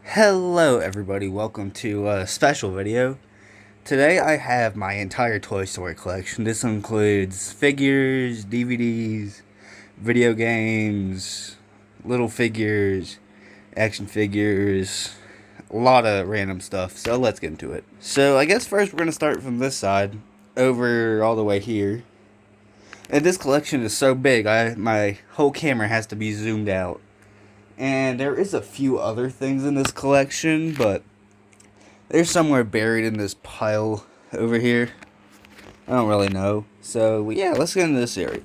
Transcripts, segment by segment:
Hello everybody, welcome to a special video. Today I have my entire Toy Story collection. This includes figures, DVDs, video games, little figures, action figures, a lot of random stuff, so let's get into it. So I guess first we're going to start from this side, over all the way here. And this collection is so big, my whole camera has to be zoomed out. And there is a few other things in this collection, but they're somewhere buried in this pile over here. I don't really know. So, yeah, let's get into this area.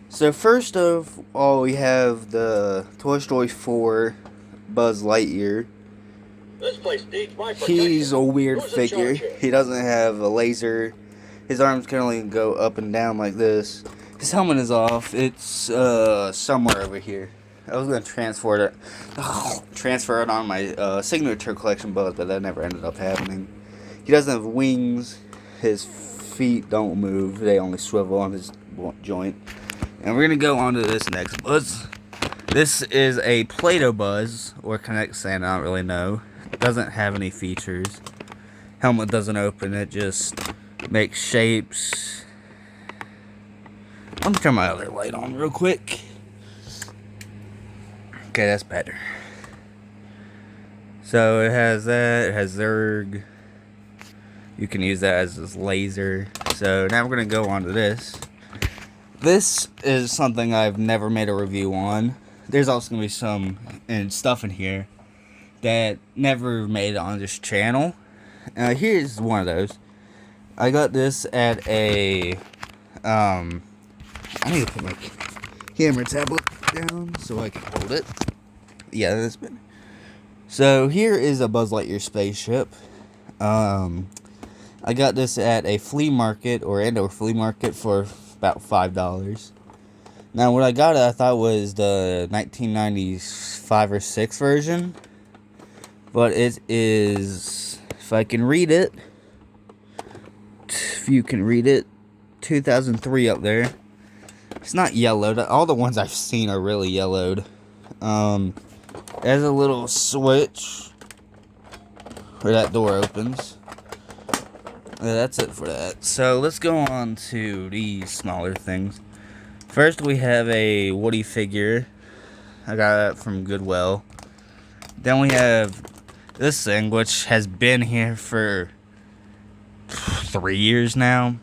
So, first of all, we have the Toy Story 4 Buzz Lightyear. This place needs my protection. He's a weird figure. He doesn't have a laser. His arms can only go up and down like this. His helmet is off. It's somewhere over here. I was going to transfer it on my signature collection Buzz, but that never ended up happening. He doesn't have wings. His feet don't move. They only swivel on his joint. And we're going to go on to this next Buzz. This is a Play-Doh Buzz, or Connect Santa, I don't really know. It doesn't have any features. Helmet doesn't open, it just makes shapes. Let me turn my other light on real quick. Okay, that's better. So it has that, it has Zurg. You can use that as his laser. So now we're going to go on to this. This is something I've never made a review on. There's also going to be some stuff in here that never made it on this channel. Here's one of those. I got this at a, I need to put my camera tablet down so I can hold it. Yeah, that's better. So here is a Buzz Lightyear spaceship. I got this at a flea market or indoor flea market for about $5. Now what I got I thought was the 1995 or 6 version, but it is, if I can read it, if you can read it, 2003 up there. It's not yellowed. All the ones I've seen are really yellowed. There's a little switch where that door opens. That's it for that. So let's go on to these smaller things. First we have a Woody figure. I got that from Goodwill. Then we have this thing, which has been here for 3 years now.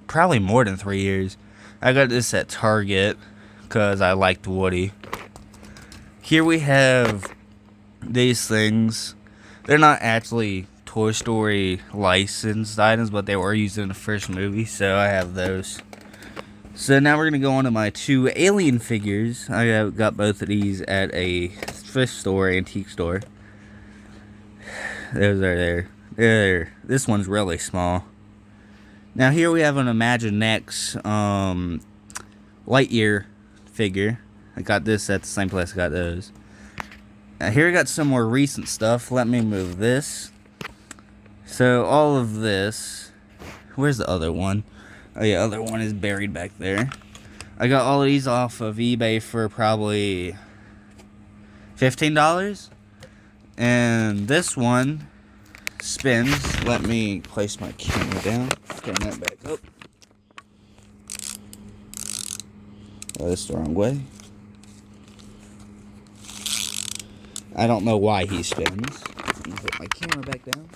Probably more than 3 years. I got this at Target because I liked Woody. Here we have these things. They're not actually Toy Story licensed items, but they were used in the first movie, so I have those. So now we're going to go on to my 2 Alien figures. I got both of these at a thrift store, antique store. Those are there. This one's really small. Now here we have an Imaginext Lightyear figure. I got this at the same place I got those. Now here I got some more recent stuff. Let me move this. So all of this. Where's the other one? Oh yeah, other one is buried back there. I got all of these off of eBay for probably $15. And this one spins. Let me place my camera down. Turn that back up. Oh, that's the wrong way. I don't know why he spins. Let me put my camera back down.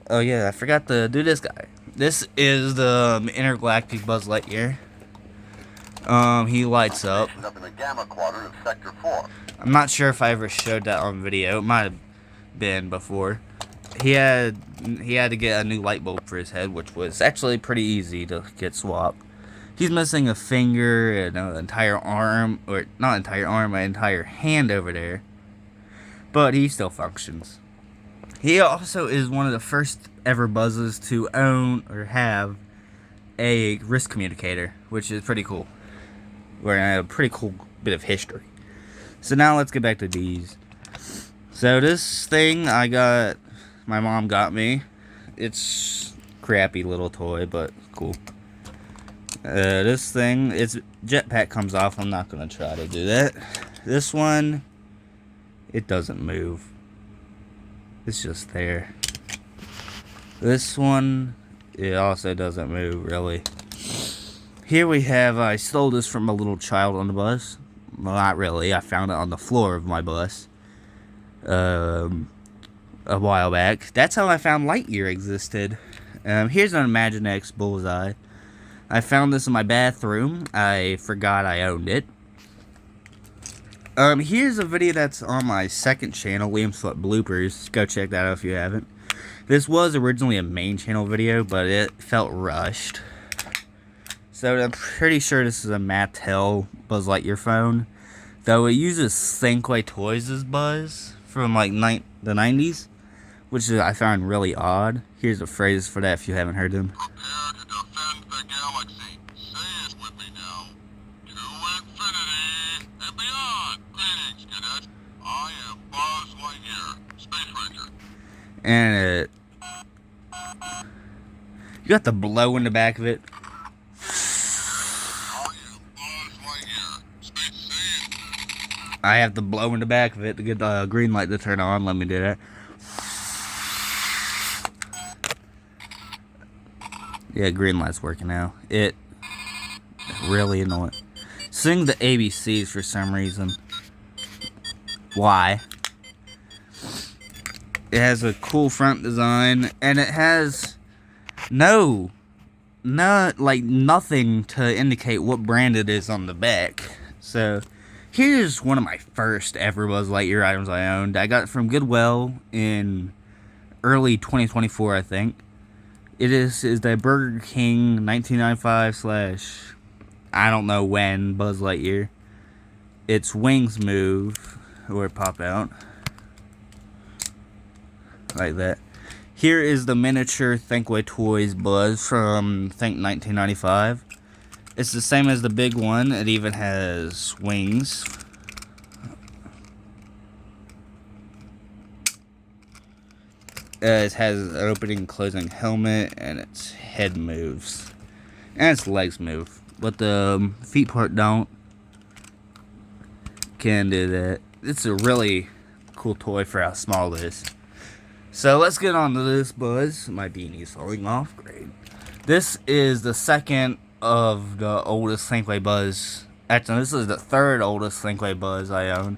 Oh yeah, I forgot to do this guy. This is the Intergalactic Buzz Lightyear. He lights up. Up in the Gamma Quadrant of Sector 4. I'm not sure if I ever showed that on video. It might have been before. He had to get a new light bulb for his head, which was actually pretty easy to get swapped. He's missing a finger and an entire arm, or not entire arm, an entire hand over there. But he still functions. He also is one of the first ever Buzzes to own or have a wrist communicator, which is pretty cool. We're in a pretty cool bit of history. So now let's get back to these. So this thing my mom got me. It's crappy little toy, but cool. This thing, its jetpack comes off. I'm not gonna try to do that. This one, it doesn't move. It's just there. This one, it also doesn't move, really. Here we have, I stole this from a little child on the bus. Well, not really. I found it on the floor of my bus. A while back. That's how I found Lightyear existed. Here's an Imaginext Bullseye. I found this in my bathroom. I forgot I owned it. Here's a video that's on my second channel, Liam's Foot Bloopers. Go check that out if you haven't. This was originally a main channel video, but it felt rushed. So I'm pretty sure this is a Mattel Buzz Lightyear phone. Though it uses Thinkway Toys' Buzz from like the 90s. Which I found really odd. Here's a phrase for that if you haven't heard them. Prepare to defend the galaxy. Say it with me now. To infinity and beyond. Greetings, cadet. I am Buzz Lightyear, Space Ranger. And you got the blow in the back of it. I am Buzz Lightyear, Space Saiyan. I have the blow in the back of it to get the green light to turn on. Let me do that. Yeah, green light's working now. It really annoying. Sing the ABCs for some reason. Why? It has a cool front design, and it has nothing to indicate what brand it is on the back. So, here's one of my first ever Buzz Lightyear items I owned. I got it from Goodwill in early 2024, I think. It is the Burger King 1995 / I don't know when Buzz Lightyear. Its wings move or pop out like that. Here is the miniature Thinkway Toys Buzz from think 1995. It's the same as the big one. It even has wings. It has an opening and closing helmet, and its head moves. And its legs move. But the feet part don't. Can do that. It's a really cool toy for how small it is. So let's get on to this Buzz. My beanie's falling off. Great. This is the second of the oldest Thinkway Buzz. Actually, this is the third oldest Thinkway Buzz I own.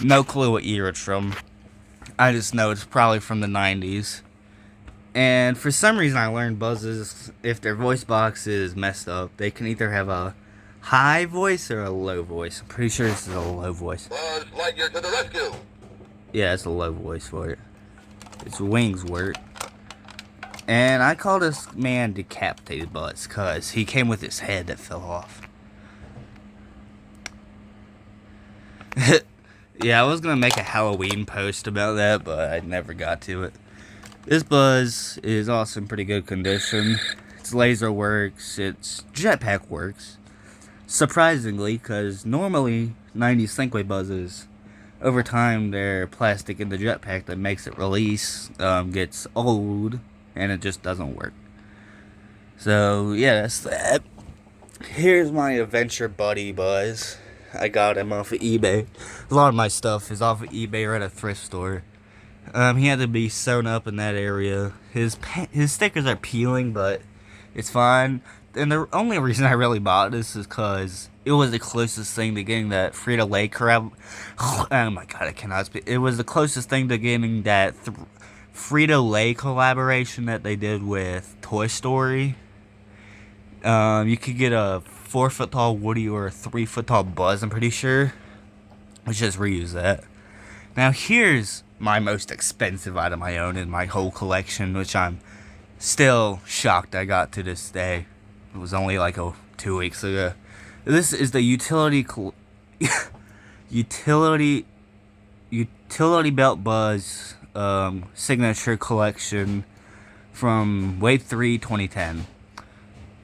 No clue what year it's from. I just know it's probably from the 90s. And for some reason I learned Buzzes, if their voice box is messed up, they can either have a high voice or a low voice. I'm pretty sure this is a low voice. Buzz Lightyear to the rescue. Yeah, it's a low voice for it. Its wings work. And I call this man Decapitated Buzz, because he came with his head that fell off. Yeah, I was going to make a Halloween post about that, but I never got to it. This Buzz is also in pretty good condition. Its laser works, its jetpack works. Surprisingly, because normally 90s Thinkway Buzzes, over time their plastic in the jetpack that makes it release gets old, and it just doesn't work. So, yeah, that's that. Here's my adventure buddy Buzz. I got him off of eBay. A lot of my stuff is off of eBay or at a thrift store. He had to be sewn up in that area. His stickers are peeling, but it's fine. And the only reason I really bought this is because it was the closest thing to getting that Frito-Lay collab. Oh my god, I cannot speak. It was the closest thing to getting that Frito-Lay collaboration that they did with Toy Story. You could get a 4-foot tall Woody or a 3-foot tall Buzz, I'm pretty sure. Let's just reuse that. Now here's my most expensive item I own in my whole collection, which I'm still shocked I got to this day. It was only like 2 weeks ago. This is the utility belt Buzz signature collection from Wave 3 2010.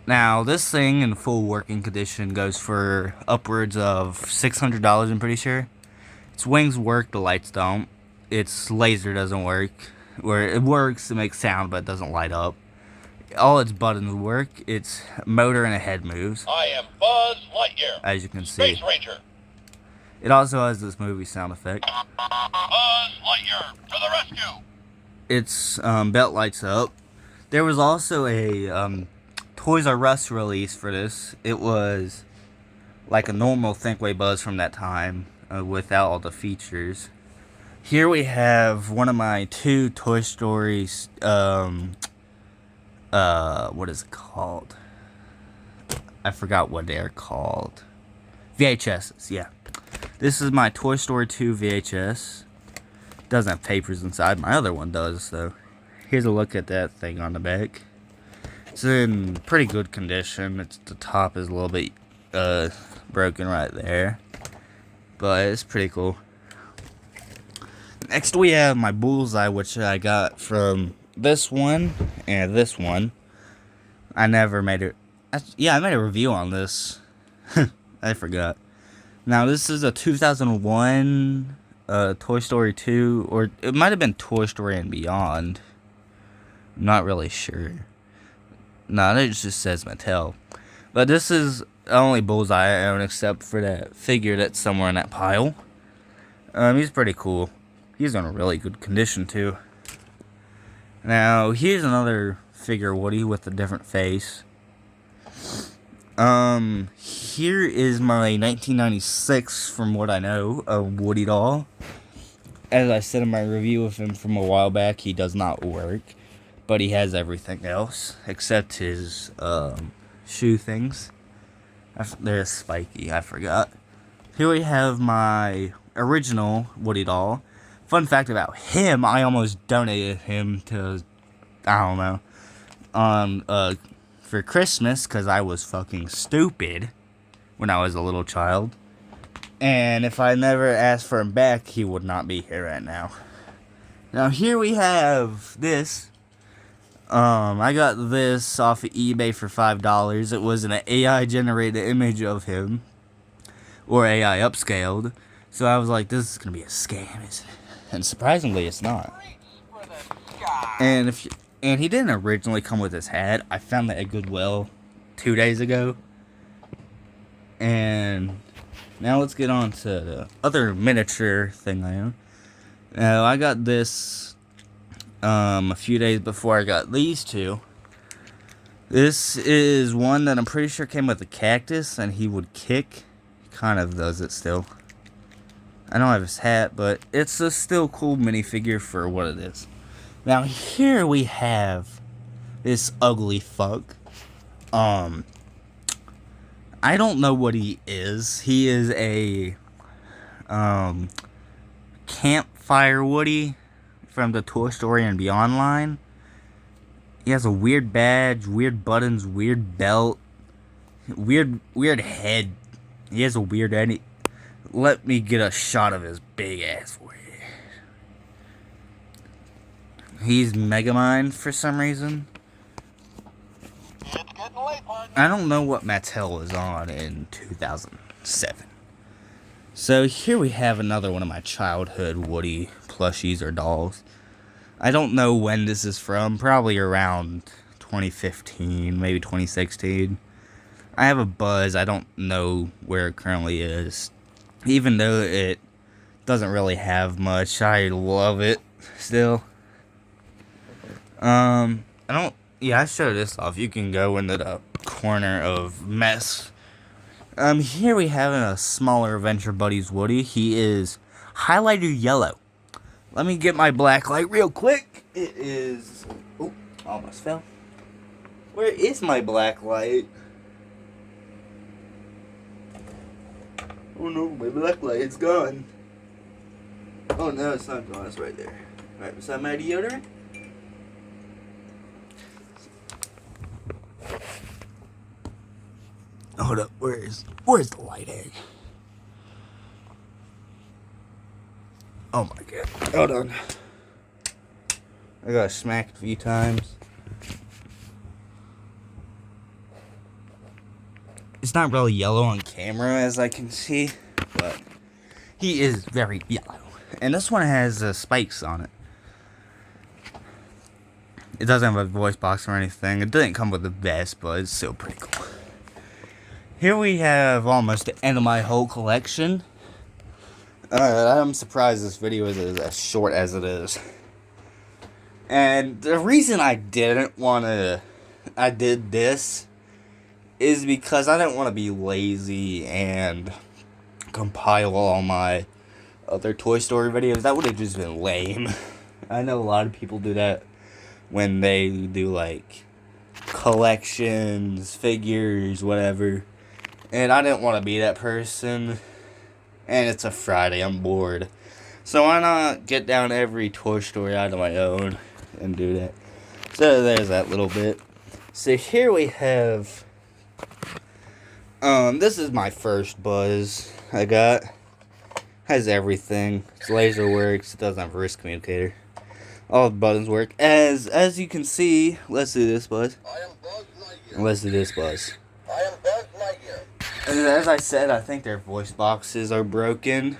Now, this thing in full working condition goes for upwards of $600, I'm pretty sure. Its wings work, the lights don't. Its laser doesn't work. Where it works, it makes sound, but it doesn't light up. all its buttons work. Its motor and a head moves, I am Buzz Lightyear, as you can Space see. Ranger. It also has this movie sound effect. Buzz Lightyear, to the rescue! Its belt lights up. There was also a Toys R Us release for this. It was like a normal Thinkway Buzz from that time, without all the features. Here we have one of my 2 Toy Stories, what is it called? I forgot what they're called. VHSs, yeah. This is my Toy Story 2 VHS. Doesn't have papers inside. My other one does, though. Here's a look at that thing on the back. It's in pretty good condition. The top is a little bit broken right there, but it's pretty cool. Next we have my Bullseye, which I got from this one and this one. I never made it. Yeah, I made a review on this. I forgot. Now this is a 2001 Toy Story 2, or it might have been Toy Story and Beyond. I'm not really sure. No, it just says Mattel. But this is the only Bullseye I own, except for that figure that's somewhere in that pile. He's pretty cool. He's in a really good condition too. Now here's another figure Woody with a different face. Here is my 1996, from what I know, Woody doll. As I said in my review of him from a while back, he does not work, but he has everything else except his shoe things. They're spiky, I forgot. Here we have my original Woody doll. Fun fact about him, I almost donated him to, I don't know, for Christmas, because I was fucking stupid when I was a little child. And if I never asked for him back, he would not be here right now. Now here we have this. I got this off of eBay for $5. It was an AI generated image of him, or AI upscaled. So I was like, this is gonna be a scam, isn't it? And surprisingly, it's not. And he didn't originally come with his hat. I found that at Goodwill 2 days ago. And now let's get on to the other miniature thing I own. Now I got this a few days before I got these 2. This is one that I'm pretty sure came with a cactus, and he would kick. He kind of does it still. I don't have his hat, but it's a still cool minifigure for what it is. Now here we have this ugly fuck. I don't know what he is. He is a Campfire Woody from the Toy Story and Beyond line. He has a weird badge, weird buttons, weird belt, weird head. He has a weird head. Let me get a shot of his big ass for you. He's Megamind for some reason. It's getting late, partner. I don't know what Mattel was on in 2007. So here we have another one of my childhood Woody plushies or dolls. I don't know when this is from. Probably around 2015, maybe 2016. I have a Buzz. I don't know where it currently is. Even though it doesn't really have much, I love it still. I show this off. You can go into the corner of mess. Here we have a smaller Adventure Buddies Woody. He is highlighter yellow. Let me get my black light real quick. It is, oh, almost fell. Where is my black light? Oh no, my black light, it's gone. Oh no, it's not gone, it's right there. Right beside my deodorant. Hold up, where's the light egg? Oh my god, hold on. I got smacked a few times. It's not really yellow on camera as I can see, but he is very yellow. And this one has spikes on it. It doesn't have a voice box or anything. It didn't come with the vest, but it's still pretty cool. Here we have almost the end of my whole collection. I'm surprised this video is as short as it is. And the reason I did this is because I didn't want to be lazy and compile all my other Toy Story videos. That would have just been lame. I know a lot of people do that when they do like collections, figures, whatever. And I didn't want to be that person. And it's a Friday, I'm bored. So why not get down every Toy Story item I own and do that. So there's that little bit. So here we have, this is my first Buzz I got. Has everything. Its laser works. It doesn't have a wrist communicator. All the buttons work. As you can see, let's do this, Buzz. I am Buzz Lightyear. Let's do this, Buzz. I am Buzz Lightyear. And as I said, I think their voice boxes are broken.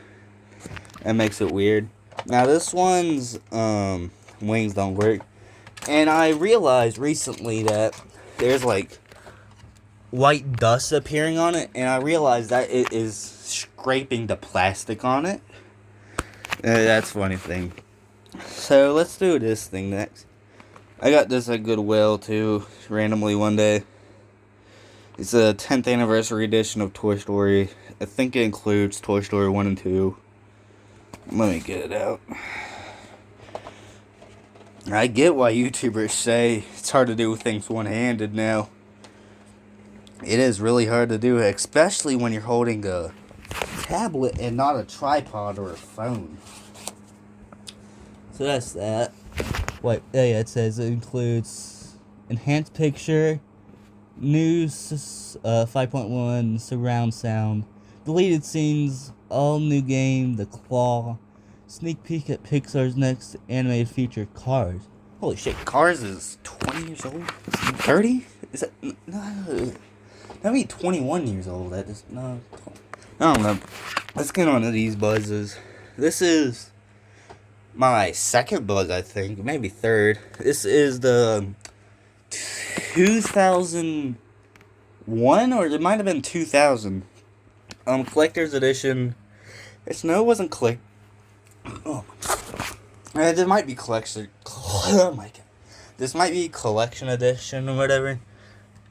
That makes it weird. Now this one's wings don't work. And I realized recently that there's like white dust appearing on it, and I realized that it is scraping the plastic on it. That's a funny thing. So let's do this thing next. I got this at Goodwill too, randomly one day. It's a 10th anniversary edition of Toy Story. I think it includes Toy Story 1 and 2. Let me get it out. I get why YouTubers say it's hard to do things one-handed now. It is really hard to do, especially when you're holding a tablet and not a tripod or a phone. So that's that. Wait, yeah, it says it includes enhanced picture, new 5.1 surround sound, deleted scenes, all new game, The Claw, sneak peek at Pixar's next animated feature, Cars. Holy shit, Cars is 20 years old? 30? Is that? No. That mean 21 years old. That is, no. I don't know. Let's get on to these Buzzes. This is my second Buzz, I think. Maybe third. This is the 2001, or it might have been 2000. Collector's edition. No, it wasn't oh my. There might be collection. Oh my god. This might be collection edition or whatever.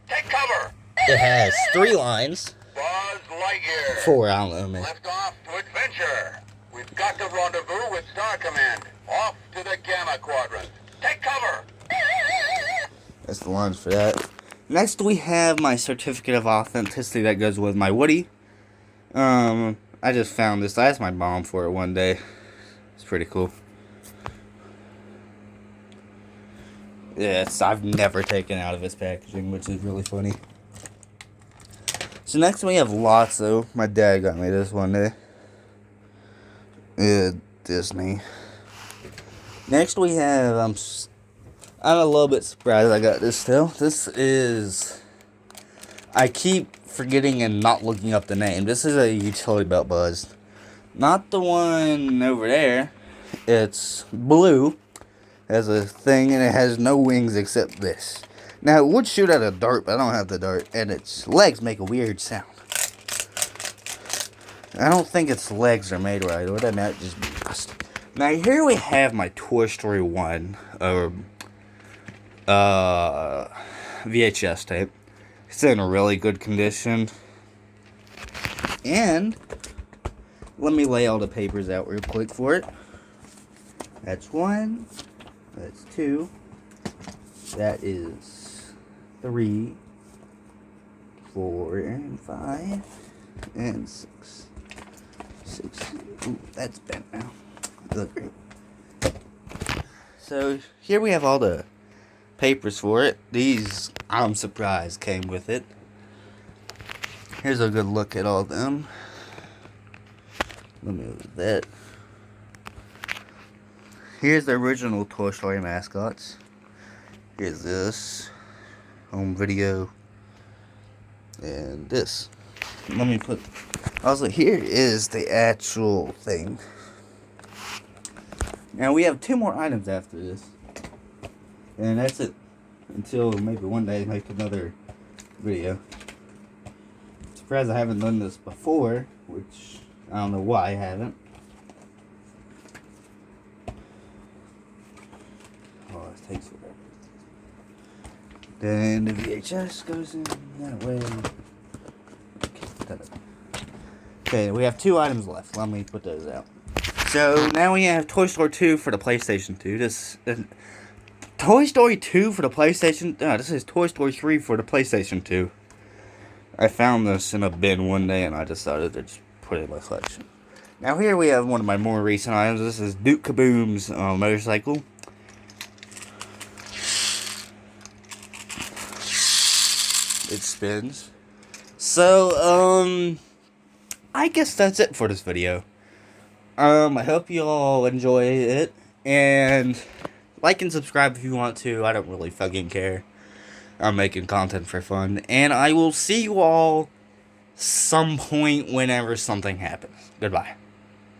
Take cover. It has 3 lines. Buzz Lightyear. 4, I don't know, man. Left off to adventure. We've got to rendezvous with Star Command. Off to the Gamma Quadrant. Take cover. That's the lines for that. Next, we have my certificate of authenticity that goes with my Woody. I just found this. I asked my mom for it one day. It's pretty cool. Yeah, I've never taken out of its packaging, which is really funny. So next we have Lotso. My dad got me this one day. Disney. Next we have, I'm a little bit surprised I got this still. This is, I keep forgetting and not looking up the name. This is a utility belt Buzz. Not the one over there. It's blue. It has a thing and it has no wings except this. Now it would shoot at a dart, but I don't have the dart. And its legs make a weird sound. I don't think its legs are made right, or that might just be rusted. Now here we have my Toy Story 1 VHS tape. It's in a really good condition. And let me lay all the papers out real quick for it. That's 1. That's 2. That is 3, 4, and 5, and 6. 6. Ooh, that's bent now. Look great. So here we have all the papers for it. These, I'm surprised, came with it. Here's a good look at all of them. Let me look at that. Here's the original Toy Story mascots. Here's this. Home video. And this. Let me put... Also, here is the actual thing. Now, we have 2 more items after this. And that's it. Until maybe one day make another video. Surprised I haven't done this before, which I don't know why I haven't. Oh, it takes forever. Then the VHS goes in that way. Okay, we have 2 items left. Let me put those out. So now we have Toy Story 2 for the PlayStation 2. Toy Story 2 for the PlayStation. No, this is Toy Story 3 for the PlayStation 2. I found this in a bin one day and I decided to just put it in my collection. Now here we have one of my more recent items. This is Duke Kaboom's motorcycle. It spins. So, I guess that's it for this video. I hope you all enjoy it, and like and subscribe if you want to. I don't really fucking care. I'm making content for fun, and I will see you all some point whenever something happens. Goodbye.